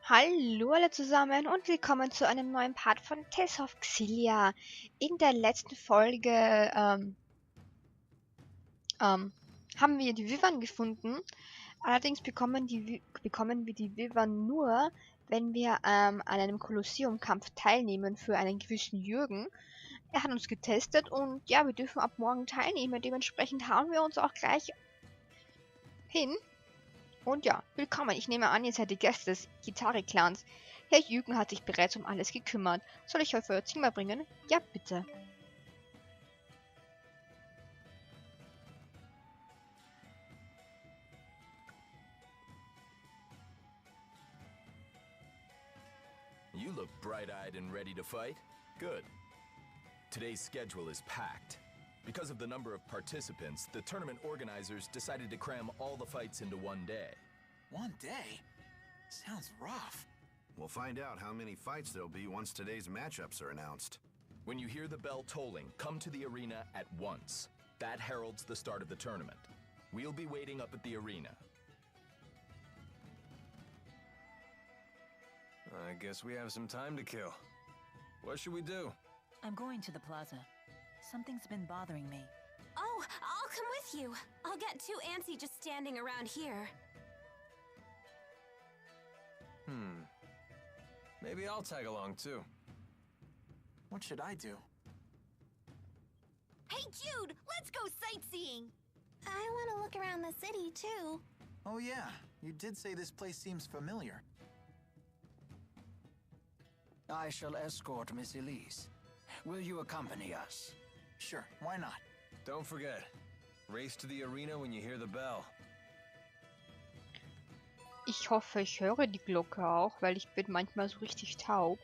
Hallo alle zusammen und willkommen zu einem neuen Part von Tales of Xillia. In der letzten Folge haben wir die Wyvern gefunden. Allerdings bekommen wir die Wyvern nur, wenn wir an einem Kolosseumkampf teilnehmen für einen gewissen Jürgen. Er hat uns getestet und ja, wir dürfen ab morgen teilnehmen. Dementsprechend hauen wir uns auch gleich hin. Und ja, willkommen. Ich nehme an, ihr seid die Gäste des Gitarre-Clans. Herr Jürgen hat sich bereits um alles gekümmert. Soll ich euch für euer Zimmer bringen? Ja, bitte. You look bright-eyed and ready to fight? Good. Today's schedule is packed. Because of the number of participants, the tournament organizers decided to cram all the fights into one day. One day? Sounds rough. We'll find out how many fights there'll be once today's matchups are announced. When you hear the bell tolling, come to the arena at once. That heralds the start of the tournament. We'll be waiting up at the arena. I guess we have some time to kill. What should we do? I'm going to the plaza. Something's been bothering me. Oh, I'll come with you. I'll get too antsy just standing around here. Maybe I'll tag along too. What should I do? Hey, Jyde, let's go sightseeing. I want to look around the city, too. Oh yeah, you did say this place seems familiar. I shall escort Miss Elise. Will you accompany us? Sure, why not? Don't forget, race to the arena when you hear the bell. Ich hoffe, ich höre die Glocke auch, weil ich bin manchmal so richtig taub.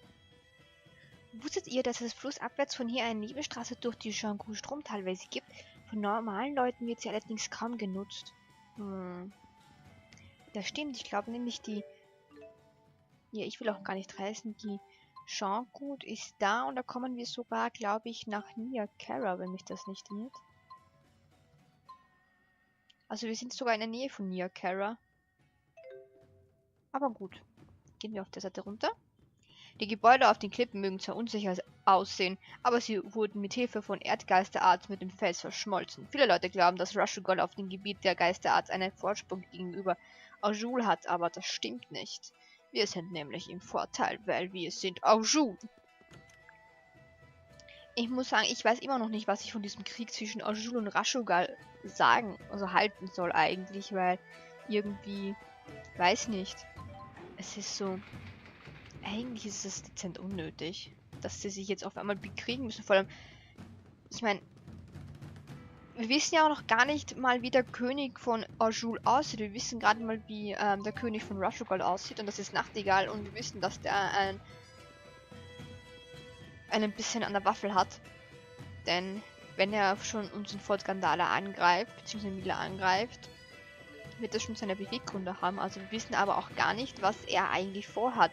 Wusstet ihr, dass es flussabwärts von hier eine Nebenstraße durch die Jianghu-Strom teilweise gibt? Von normalen Leuten wird sie allerdings kaum genutzt. Das stimmt, ich glaube nämlich die... Ja, ich will auch gar nicht reisen, die Jianghu ist da und da kommen wir sogar, glaube ich, nach Niakara, wenn mich das nicht irrt. Also wir sind sogar in der Nähe von Niakara. Aber gut, gehen wir auf der Seite runter. Die Gebäude auf den Klippen mögen zwar unsicher aussehen, aber sie wurden mit Hilfe von Erdgeisterart mit dem Fels verschmolzen. Viele Leute glauben, dass Rushugal auf dem Gebiet der Geisterart einen Vorsprung gegenüber Aujul hat, aber das stimmt nicht. Wir sind nämlich im Vorteil, weil wir sind Aujul. Ich muss sagen, ich weiß immer noch nicht, was ich von diesem Krieg zwischen Aujul und Rushugal halten soll eigentlich, weil irgendwie, weiß nicht. Es ist so, eigentlich ist es dezent unnötig, dass sie sich jetzt auf einmal bekriegen müssen. Vor allem, ich meine, wir wissen ja auch noch gar nicht mal, wie der König von Aujul aussieht. Wir wissen gerade mal, wie der König von Rushugal aussieht und das ist Nachtigall und wir wissen, dass der ein bisschen an der Waffel hat. Denn wenn er schon uns in Fort Gandala angreift, beziehungsweise Milla angreift, wird er schon seine Beweggründe haben. Also wir wissen aber auch gar nicht, was er eigentlich vorhat.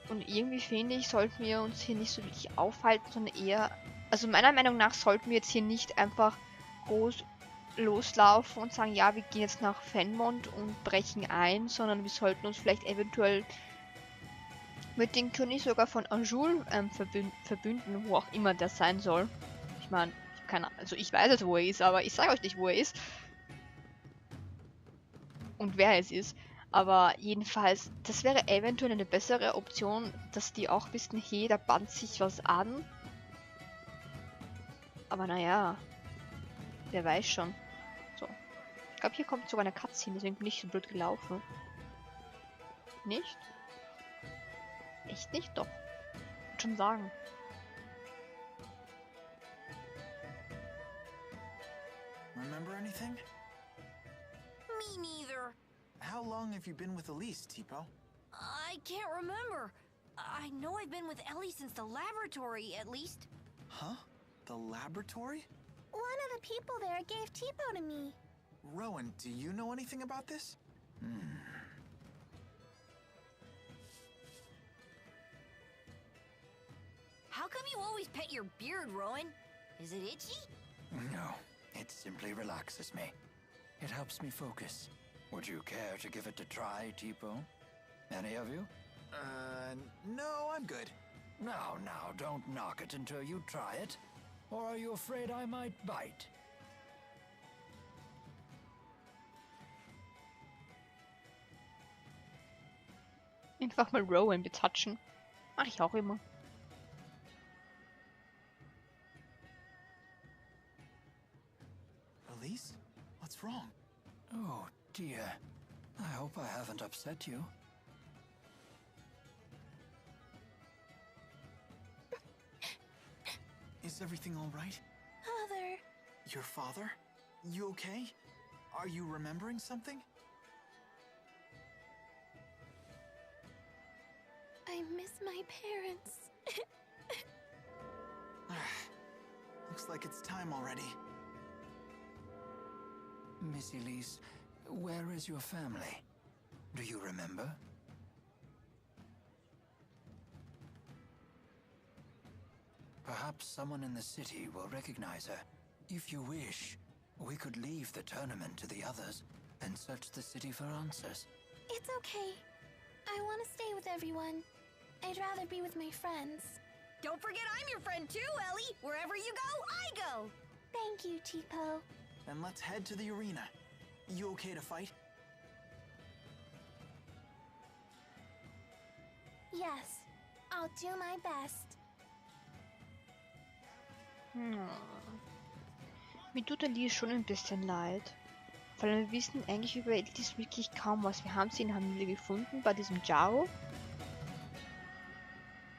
Und irgendwie finde ich, sollten wir uns hier nicht so wirklich aufhalten, sondern eher, also meiner Meinung nach sollten wir jetzt hier nicht einfach groß loslaufen und sagen, ja, wir gehen jetzt nach Fenmont und brechen ein, sondern wir sollten uns vielleicht eventuell mit dem König sogar von Aujul verbünden, wo auch immer der sein soll. Ich meine, also ich weiß jetzt, wo er ist, aber ich sage euch nicht, wo er ist. Und wer es ist. Aber jedenfalls, das wäre eventuell eine bessere Option, dass die auch wissen, hey, da band sich was an. Aber naja, wer weiß schon. So. Ich glaube, hier kommt sogar eine Cutscene, deswegen bin ich so blöd gelaufen. Nicht? Echt nicht? Doch. Würde schon sagen. Remember anything? Me neither. How long have you been with Elise, Tipo? I can't remember. I know I've been with Ellie since the laboratory, at least. Huh? The laboratory? One of the people there gave Tipo to me. Rowan, do you know anything about this? How come you always pet your beard, Rowan? Is it itchy? No, it simply relaxes me. It helps me focus. Would you care to give it a try, Tipo? Any of you? No, I'm good. Now, don't knock it until you try it. Or are you afraid I might bite? Einfach mal Rowan betatschen. Mach ich auch immer. Elise? What's wrong? Oh, dear. I hope I haven't upset you. Is everything all right? Father. Your father? You okay? Are you remembering something? I miss my parents. Looks like it's time already. Miss Elise, where is your family? Do you remember? Perhaps someone in the city will recognize her. If you wish, we could leave the tournament to the others and search the city for answers. It's okay. I want to stay with everyone. I'd rather be with my friends. Don't forget I'm your friend too, Ellie! Wherever you go, I go! Thank you, Tipo. Then let's head to the arena. You okay to fight? Yes, I'll do my best. Mir tut Elise schon ein bisschen leid. Weil wir wissen eigentlich über Elise wirklich kaum was. Wir haben sie in Hamille gefunden, bei diesem Jao.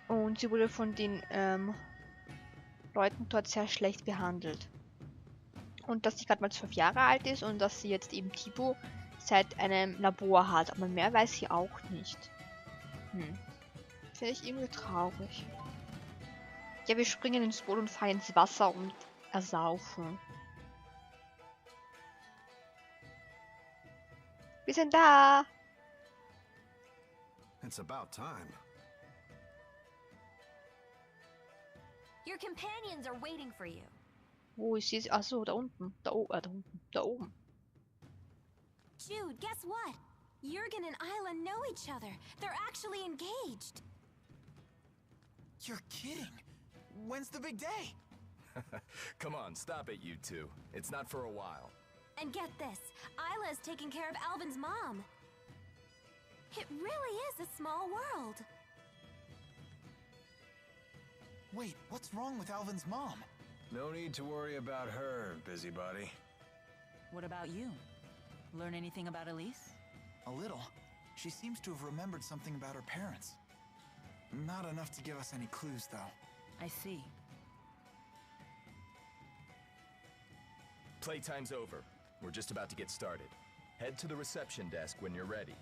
Und sie wurde von den Leuten dort sehr schlecht behandelt. Und dass sie gerade mal 12 Jahre alt ist und dass sie jetzt eben Tipo seit einem Labor hat. Aber mehr weiß sie auch nicht. Finde ich irgendwie traurig. Ja, wir springen ins Boot und fahren ins Wasser und ersaufen. Wir sind da! It's about time. Your companions are waiting for you. Wo ist sie? Achso, da unten. Da oben. Da oben. Jyde, guess what? Jürgen and Isla know each other. They're actually engaged. You're kidding. When's the big day? Come on, stop it, you two. It's not for a while. And get this, Isla's taking care of Alvin's mom. It really is a small world. Wait, what's wrong with Alvin's mom? No need to worry about her, busybody. What about you? Learn anything about Elise? A little. She seems to have remembered something about her parents. Not enough to give us any clues, though. I see. Playtime's over. We're just about to get started. Head to the reception desk when you're ready.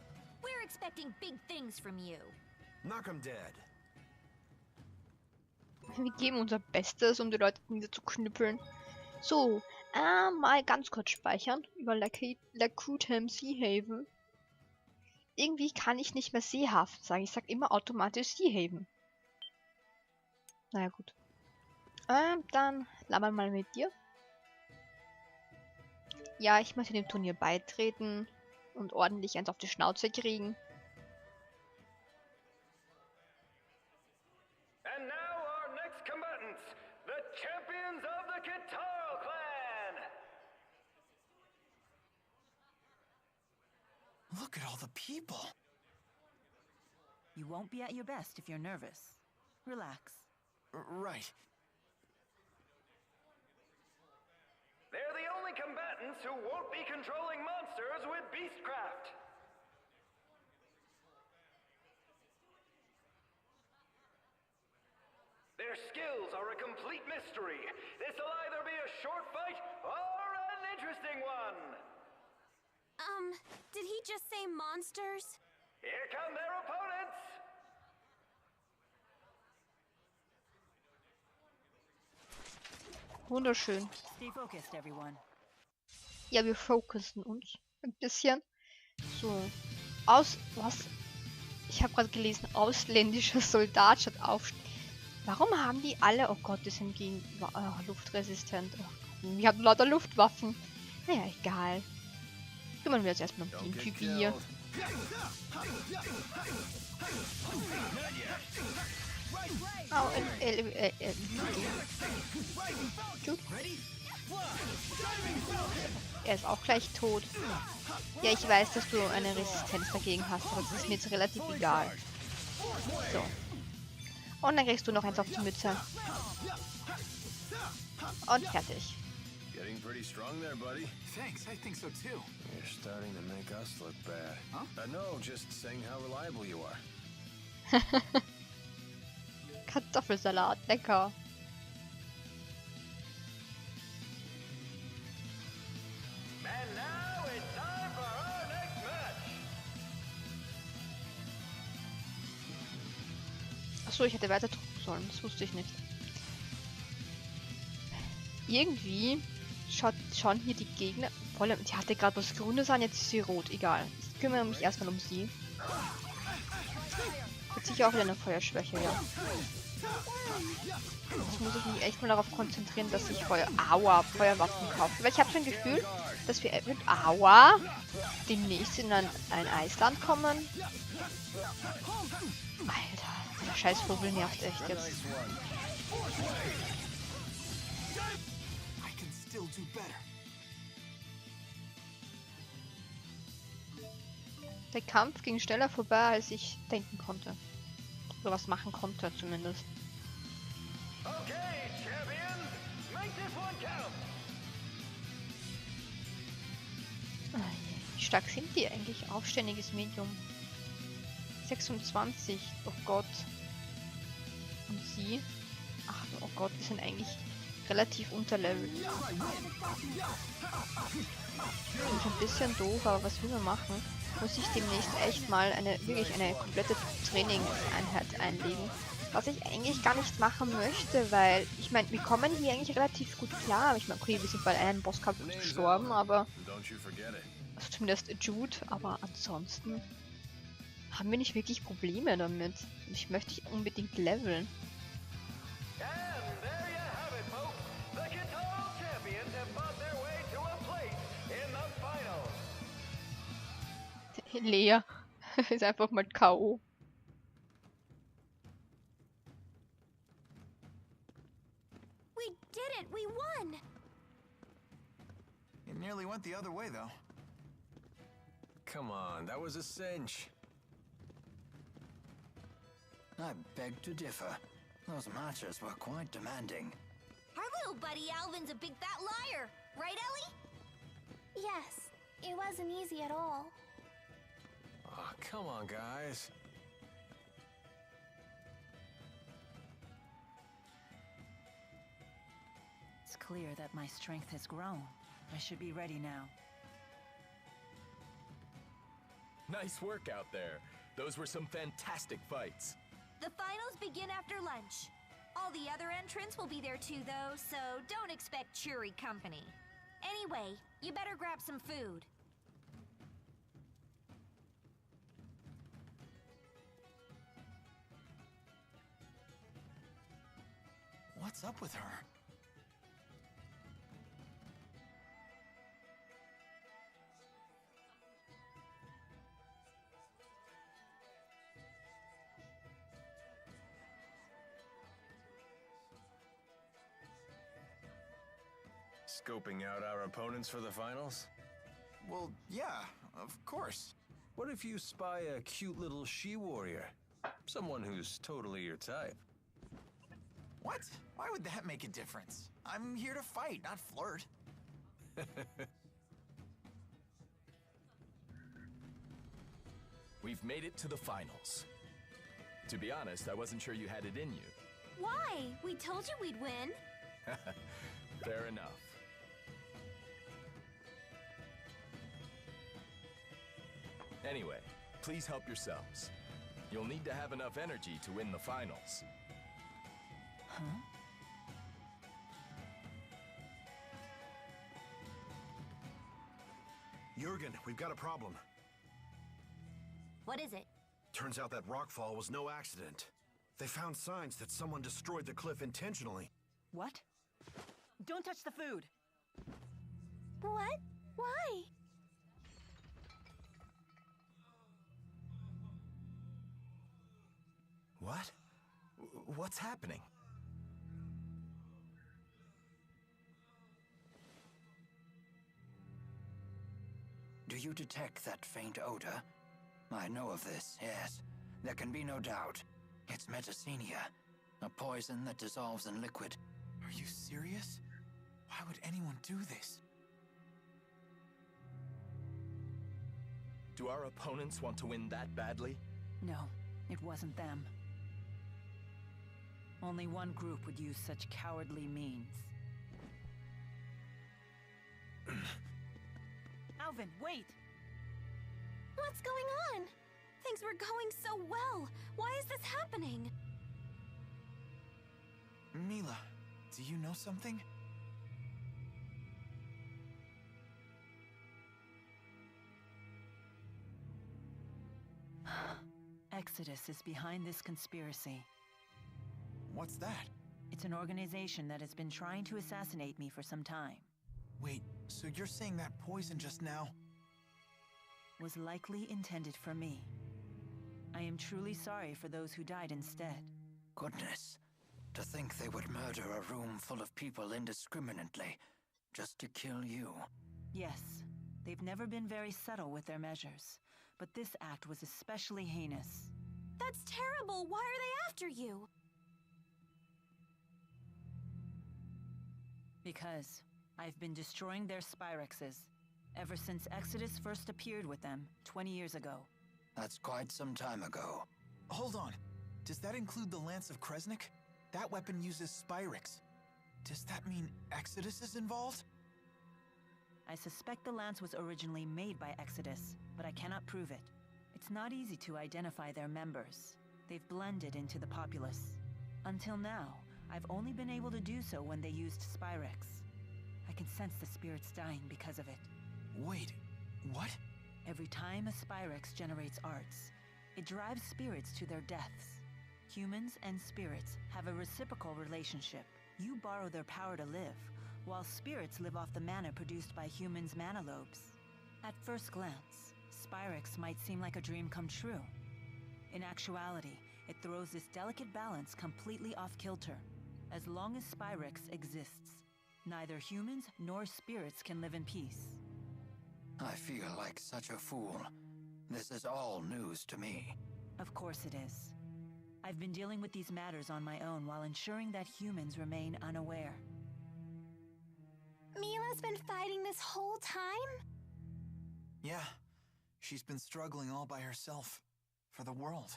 We're expecting big things from you. Knock 'em dead. Wir geben unser Bestes, um die Leute wieder zu knüppeln. So, mal ganz kurz speichern über Lakutem Seahaven. Irgendwie kann ich nicht mehr Seehafen sagen. Ich sag immer automatisch Seahaven. Naja, gut. Dann labern mal mit dir. Ja, ich möchte dem Turnier beitreten und ordentlich eins auf die Schnauze kriegen. And now our next combatants, the champions of the Kitaro clan. Look at all the people. You won't be at your best if you're nervous. Relax. Right. They're the only combatants who won't be controlling monsters with beastcraft. Their skills are a complete mystery. This'll either be a short fight or an interesting one. Did he just say monsters? Here come their opponents. Wunderschön. Stay focused, everyone. Ja, wir fokussen uns ein bisschen. So. Was? Ich habe gerade gelesen, ausländischer Soldat statt Aufstand. Warum haben die alle... Oh Gott, die sind gegen... luftresistent. Oh, wir haben lauter Luftwaffen. Naja, egal. Kümmern wir uns erstmal um den Typ hier. Oh, Jyde. Er ist auch gleich tot. Ja, ich weiß, dass du eine Resistenz dagegen hast, aber das ist mir jetzt relativ egal. So. Und dann kriegst du noch eins auf die Mütze. Und fertig. Getting pretty strong there, buddy. Thanks, I think so too. You're starting to make us look bad. Huh? No, just saying how reliable you are. Kartoffelsalat, lecker. And now it's time for our next match. Achso, ich hätte weiter drücken sollen, das wusste ich nicht. Irgendwie schauen hier die Gegner. Vor allem, die hatte gerade was Grünes an, jetzt ist sie rot. Egal. Ich kümmere mich erstmal um sie. Hat sicher auch wieder eine Feuerschwäche, ja. Jetzt muss ich mich echt mal darauf konzentrieren, dass ich Feuerwaffen kaufe. Weil ich habe schon ein Gefühl, dass wir mit demnächst in ein Eisland kommen. Alter, der Scheißvogel nervt echt jetzt. Der Kampf ging schneller vorbei, als ich denken konnte. Oder was machen konnte, zumindest. Okay, champions, make this one count. Wie stark sind die eigentlich? Aufständiges Medium. 26. Oh Gott. Und sie? Ach, oh Gott, die sind eigentlich relativ unterlevelt. Das ist ein bisschen doof, aber was will man machen? Muss ich demnächst echt mal wirklich eine komplette Trainingseinheit einlegen. Was ich eigentlich gar nicht machen möchte, weil ich meine, wir kommen hier eigentlich relativ gut klar. Ich meine, okay, wir sind bei einem Bosskampf gestorben, aber also zumindest Jyde, aber ansonsten haben wir nicht wirklich Probleme damit. Ich möchte unbedingt leveln. Lea ist einfach mal K.O. We did it! We won! It nearly went the other way, though. Come on, that was a cinch. I beg to differ. Those matches were quite demanding. Our little buddy Alvin's a big fat liar! Right, Ellie? Yes, it wasn't easy at all. Oh, come on, guys. It's clear that my strength has grown. I should be ready now. Nice work out there. Those were some fantastic fights. The finals begin after lunch. All the other entrants will be there too, though, so don't expect cheery company. Anyway, you better grab some food. What's up with her? Scoping out our opponents for the finals? Well, yeah, of course. What if you spy a cute little she-warrior? Someone who's totally your type. What? Why would that make a difference? I'm here to fight, not flirt. We've made it to the finals. To be honest, I wasn't sure you had it in you. Why? We told you we'd win. Fair enough. Anyway, please help yourselves. You'll need to have enough energy to win the finals. Huh? Jürgen, we've got a problem. What is it? Turns out that rockfall was no accident. They found signs that someone destroyed the cliff intentionally. What? Don't touch the food! What? Why? What? What's happening? Do you detect that faint odor? I know of this, yes. There can be no doubt. It's metacenia, a poison that dissolves in liquid. Are you serious? Why would anyone do this? Do our opponents want to win that badly? No, it wasn't them. Only one group would use such cowardly means. Alvin, wait! What's going on? Things were going so well. Why is this happening? Milla, do you know something? Exodus is behind this conspiracy. What's that? It's an organization that has been trying to assassinate me for some time. Wait, so you're saying that poison just now? Was likely intended for me. I am truly sorry for those who died instead. Goodness. To think they would murder a room full of people indiscriminately, just to kill you. Yes, they've never been very subtle with their measures, but this act was especially heinous. That's terrible. Why are they after you? Because I've been destroying their Spyrexes ever since Exodus first appeared with them 20 years ago. That's quite some time ago. Hold on. Does that include the Lance of Kresnik? That weapon uses Spyrex. Does that mean Exodus is involved? I suspect the lance was originally made by Exodus, but I cannot prove it. It's not easy to identify their members. They've blended into the populace. Until now, I've only been able to do so when they used Spyrex. I can sense the spirits dying because of it. Wait, what? Every time a Spyrex generates arts, it drives spirits to their deaths. Humans and spirits have a reciprocal relationship. You borrow their power to live, while spirits live off the mana produced by humans' mana lobes. At first glance, Spyrex might seem like a dream come true. In actuality, it throws this delicate balance completely off kilter. As long as Spyrex exists, neither humans nor spirits can live in peace. I feel like such a fool. This is all news to me. Of course it is. I've been dealing with these matters on my own while ensuring that humans remain unaware. Milla's been fighting this whole time? Yeah. She's been struggling all by herself. For the world.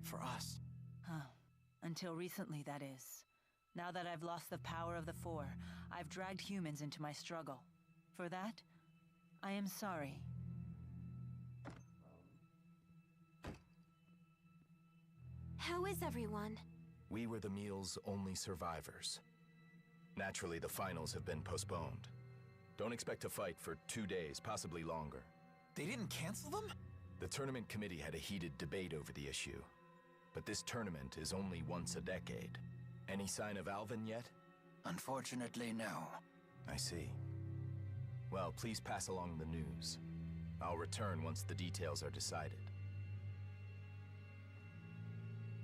For us. Huh. Until recently, that is. Now that I've lost the power of the Four, I've dragged humans into my struggle. For that, I am sorry. How is everyone? We were the meal's only survivors. Naturally, the finals have been postponed. Don't expect to fight for 2 days, possibly longer. They didn't cancel them? The tournament committee had a heated debate over the issue. But this tournament is only once a decade. Any sign of Alvin yet? Unfortunately, no. I see. Well, please pass along the news. I'll return once the details are decided.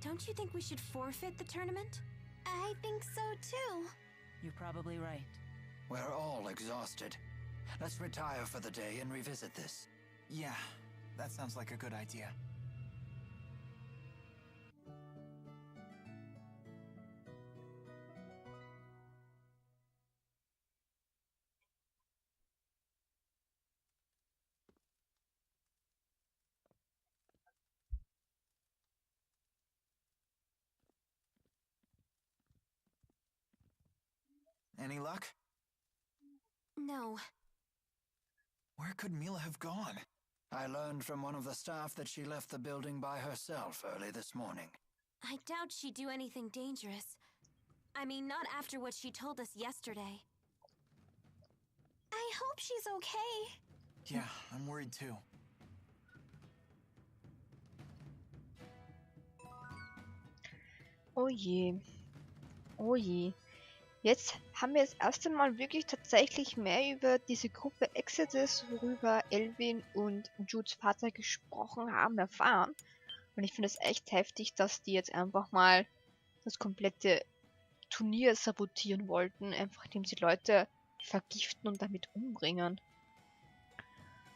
Don't you think we should forfeit the tournament? I think so too. You're probably right. We're all exhausted. Let's retire for the day and revisit this. Yeah, that sounds like a good idea. Any luck? No. Where could Milla have gone? I learned from one of the staff that she left the building by herself early this morning. I doubt she'd do anything dangerous. I mean, not after what she told us yesterday. I hope she's okay. Yeah, I'm worried too. Oh je. Oh je. Jetzt haben wir das erste Mal wirklich tatsächlich mehr über diese Gruppe Exodus, worüber Elvin und Jydes Vater gesprochen haben, erfahren. Und ich finde es echt heftig, dass die jetzt einfach mal das komplette Turnier sabotieren wollten, einfach indem sie Leute vergiften und damit umbringen.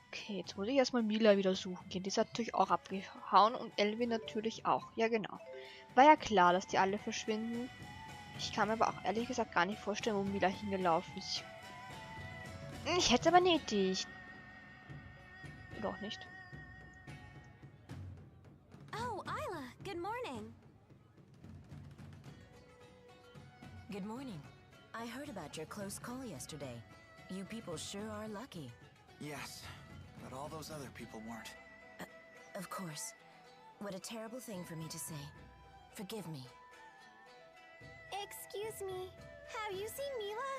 Okay, jetzt muss ich erstmal Milla wieder suchen gehen. Die ist natürlich auch abgehauen und Elvi natürlich auch. Ja, genau. War ja klar, dass die alle verschwinden. Ich kann mir aber auch ehrlich gesagt gar nicht vorstellen, wo Milla hingelaufen ist. Ich hätte aber eine Idee. Oder auch nicht. Oh, Isla, good morning. Good morning. I heard about your close call yesterday. You people sure are lucky. Yes, but all those other people weren't. Of course. What a terrible thing for me to say. Forgive me. Excuse me, have you seen Milla?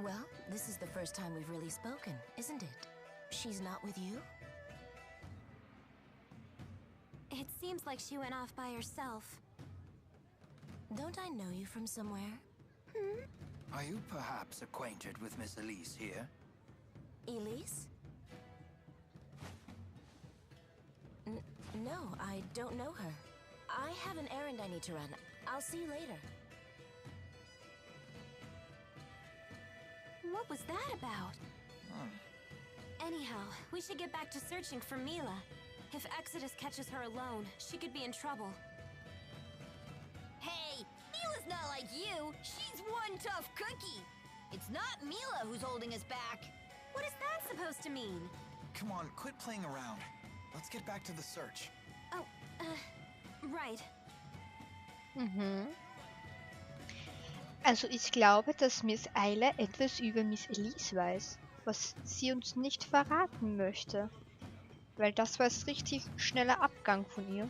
Well, this is the first time we've really spoken, isn't it? She's not with you? It seems like she went off by herself. Don't I know you from somewhere? Are you perhaps acquainted with Miss Elise here? Elise? No, I don't know her. I have an errand I need to run. I'll see you later. What was that about? Anyhow, we should get back to searching for Milla. If Exodus catches her alone, she could be in trouble. Hey, Milla's not like you. She's one tough cookie. It's not Milla who's holding us back. What is that supposed to mean? Come on, quit playing around. Let's get back to the search. Oh, right. Also ich glaube, dass Miss Eile etwas über Miss Elise weiß, was sie uns nicht verraten möchte. Weil das war jetzt richtig schneller Abgang von ihr.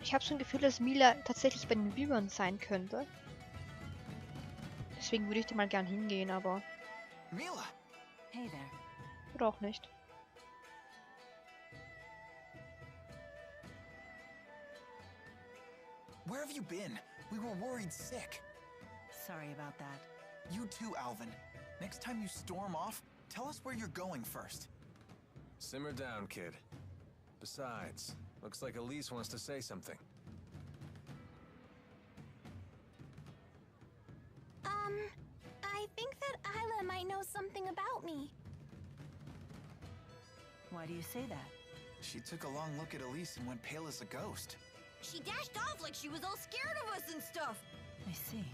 Ich habe so ein Gefühl, dass Milla tatsächlich bei den Wyvern sein könnte. Deswegen würde ich da mal gern hingehen, aber... Milla! Hey there. Oder auch nicht. Where have you been? We were worried sick. Sorry about that. You too, Alvin. Next time you storm off, tell us where you're going first. Simmer down, kid. Besides, looks like Elise wants to say something. I think that Isla might know something about me. Why do you say that? She took a long look at Elise and went pale as a ghost. She dashed off like she was all scared of us and stuff. I see.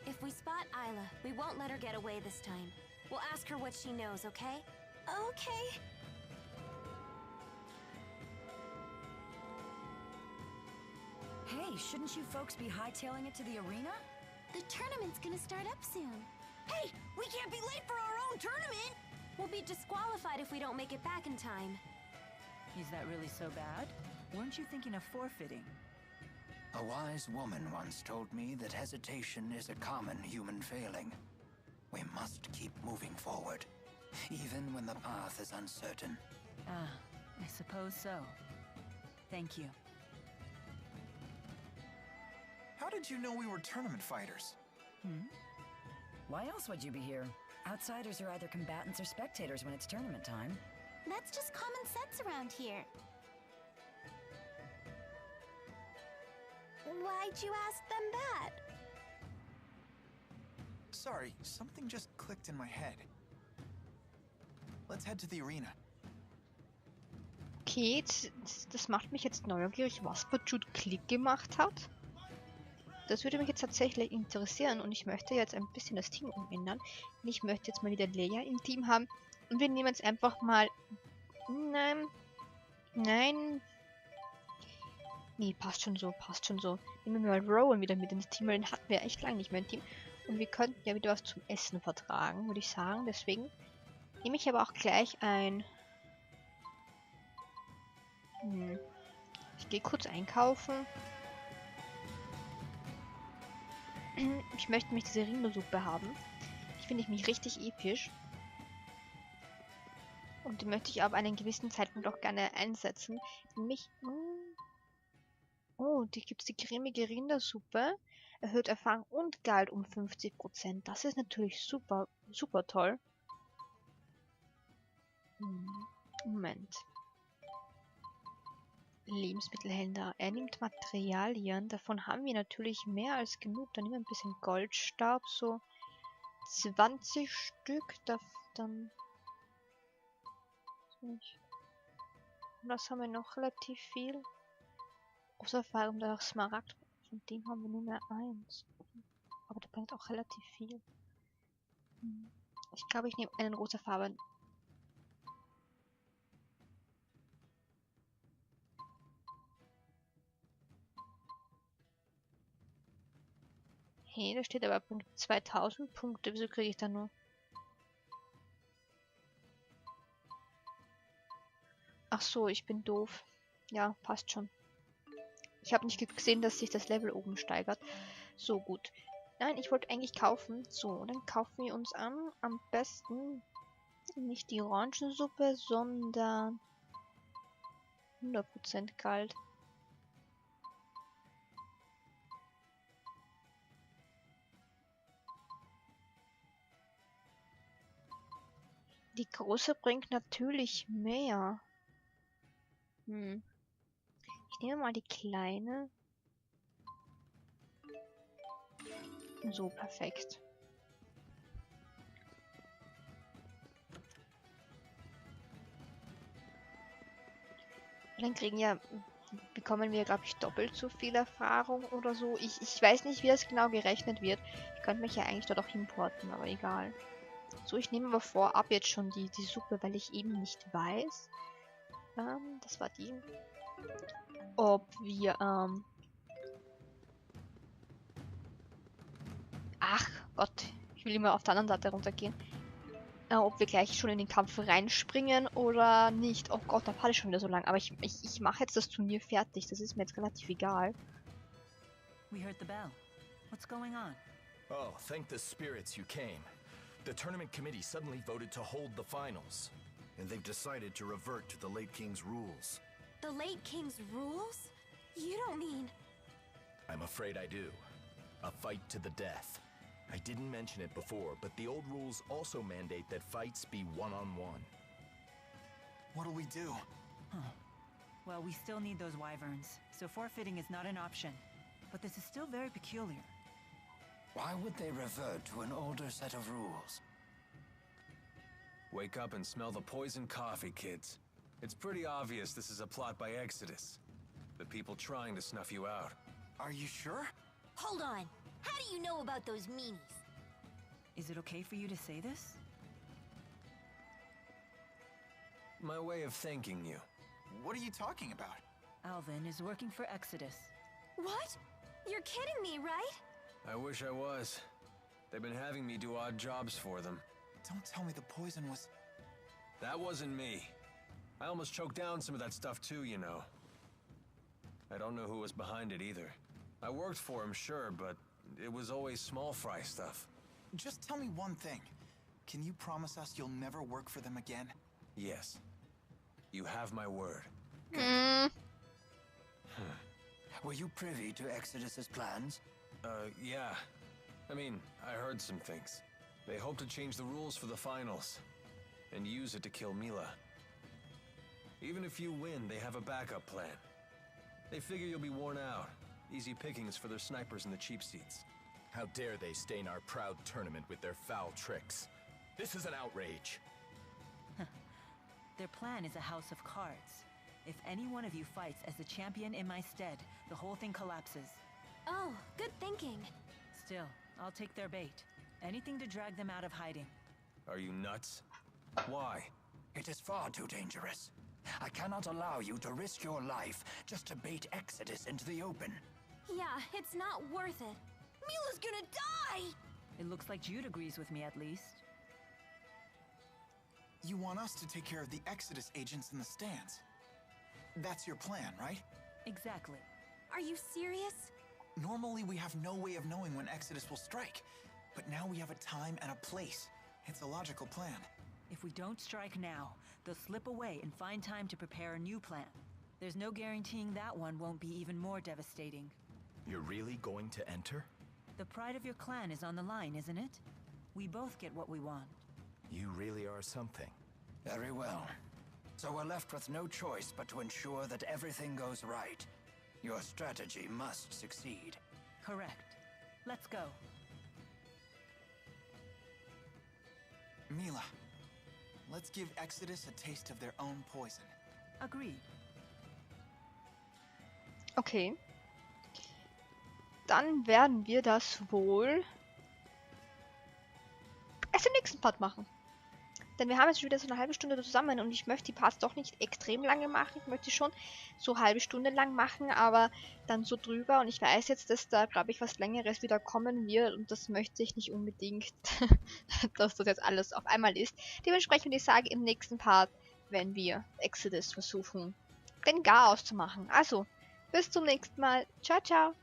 If we spot Isla, we won't let her get away this time. We'll ask her what she knows, okay? Okay. Hey, shouldn't you folks be hightailing it to the arena? The tournament's gonna start up soon. Hey, we can't be late for our own tournament! We'll be disqualified if we don't make it back in time. Is that really so bad? Weren't you thinking of forfeiting? A wise woman once told me that hesitation is a common human failing. We must keep moving forward, even when the path is uncertain. Ah, I suppose so. Thank you. How did you know we were tournament fighters? Why else would you be here? Outsiders are either combatants or spectators when it's tournament time. That's just common sense around here. Why'd you ask them that? Sorry, something just clicked in my head. Let's head to the arena. Okay, das macht mich jetzt neugierig, was bei Jyde Klick gemacht hat. Das würde mich jetzt tatsächlich interessieren und ich möchte jetzt ein bisschen das Team umändern. Ich möchte jetzt mal wieder Leia im Team haben und wir nehmen jetzt einfach mal... Nein. Nee, passt schon so, passt schon so. Nehmen wir mal Rowan wieder mit ins Team, weil den hatten wir echt lange nicht mehr im Team. Und wir könnten ja wieder was zum Essen vertragen, würde ich sagen. Deswegen nehme ich aber auch gleich ein... Ich gehe kurz einkaufen. Ich möchte nämlich diese Rindersuppe haben. Die finde ich mich richtig episch. Und die möchte ich ab einem gewissen Zeitpunkt auch gerne einsetzen. Nämlich... Oh, die gibt es die cremige Rindersuppe. Erhöht Erfahrung und Galt um 50%. Das ist natürlich super, super toll. Moment. Lebensmittelhändler. Er nimmt Materialien. Davon haben wir natürlich mehr als genug. Dann nehmen wir ein bisschen Goldstaub. So 20 Stück. Dann... Das haben wir noch relativ viel. Außer der Smaragd. Von dem haben wir nur mehr 1. Aber der bringt auch relativ viel. Ich glaube, ich nehme einen rosa Farbe. Hey, da steht aber Punkt 2000 Punkte. Wieso kriege ich da nur? Ach so, ich bin doof. Ja, passt schon. Ich habe nicht gesehen, dass sich das Level oben steigert. So, gut. Nein, ich wollte eigentlich kaufen. So, dann kaufen wir uns am besten nicht die Orangensuppe, sondern 100% kalt. Die große bringt natürlich mehr. Ich nehme mal die kleine. So, perfekt. Dann bekommen wir, glaube ich, doppelt so viel Erfahrung oder so. Ich weiß nicht, wie das genau gerechnet wird. Ich könnte mich ja eigentlich dort auch importen, aber egal. So, ich nehme aber vorab jetzt schon die Suppe, weil ich eben nicht weiß. Das war die. Ob wir, ach Gott, ich will immer auf der anderen Seite runtergehen. Ob wir gleich schon in den Kampf reinspringen oder nicht. Oh Gott, da fahre ich schon wieder so lang. Aber ich mache jetzt das Turnier fertig. Das ist mir jetzt relativ egal. We heard the bell. What's going on? Oh, thank the spirits you came. The tournament committee suddenly voted to hold the finals. And they've decided to revert to the late king's rules. The late king's rules? You don't mean... I'm afraid I do. A fight to the death. I didn't mention it before, but the old rules also mandate that fights be one-on-one. What'll we do? Well, we still need those wyverns, so forfeiting is not an option. But this is still very peculiar. Why would they revert to an older set of rules? Wake up and smell the poison coffee, kids. It's pretty obvious this is a plot by Exodus. The people trying to snuff you out. Are you sure? Hold on. How do you know about those meanies? Is it okay for you to say this? My way of thanking you. What are you talking about? Alvin is working for Exodus. What? You're kidding me, right? I wish I was. They've been having me do odd jobs for them. Don't tell me the poison was... That wasn't me. I almost choked down some of that stuff too, you know. I don't know who was behind it either. I worked for him, sure, but it was always small fry stuff. Just tell me one thing. Can you promise us you'll never work for them again? Yes. You have my word. Were you privy to Exodus's plans? Yeah. I mean, I heard some things. They hope to change the rules for the finals, and use it to kill Milla. Even if you win, they have a backup plan. They figure you'll be worn out. Easy pickings for their snipers in the cheap seats. How dare they stain our proud tournament with their foul tricks? This is an outrage. Their plan is a house of cards. If any one of you fights as the champion in my stead, the whole thing collapses. Oh, good thinking. Still, I'll take their bait. Anything to drag them out of hiding. Are you nuts? Why? It is far too dangerous. I cannot allow you to risk your life just to bait Exodus into the open. Yeah, it's not worth it. Milla's gonna die! It looks like Jyde agrees with me at least. You want us to take care of the Exodus agents in the stands. That's your plan, right? Exactly. Are you serious? Normally we have no way of knowing when Exodus will strike. But now we have a time and a place. It's a logical plan. If we don't strike now, they'll slip away and find time to prepare a new plan. There's no guaranteeing that one won't be even more devastating. You're really going to enter? The pride of your clan is on the line, isn't it? We both get what we want. You really are something. Very well. So we're left with no choice but to ensure that everything goes right. Your strategy must succeed. Correct. Let's go. Milla, let's give Exodus a taste of their own poison. Agreed. Okay. Dann werden wir das wohl erst im nächsten Part machen. Denn wir haben jetzt schon wieder so eine halbe Stunde zusammen und ich möchte die Parts doch nicht extrem lange machen. Ich möchte schon so eine halbe Stunde lang machen, aber dann so drüber. Und ich weiß jetzt, dass da, glaube ich, was Längeres wieder kommen wird und das möchte ich nicht unbedingt, dass das jetzt alles auf einmal ist. Dementsprechend würde ich sagen, im nächsten Part werden wir Exodus versuchen, den Gar auszumachen. Also, bis zum nächsten Mal. Ciao, ciao.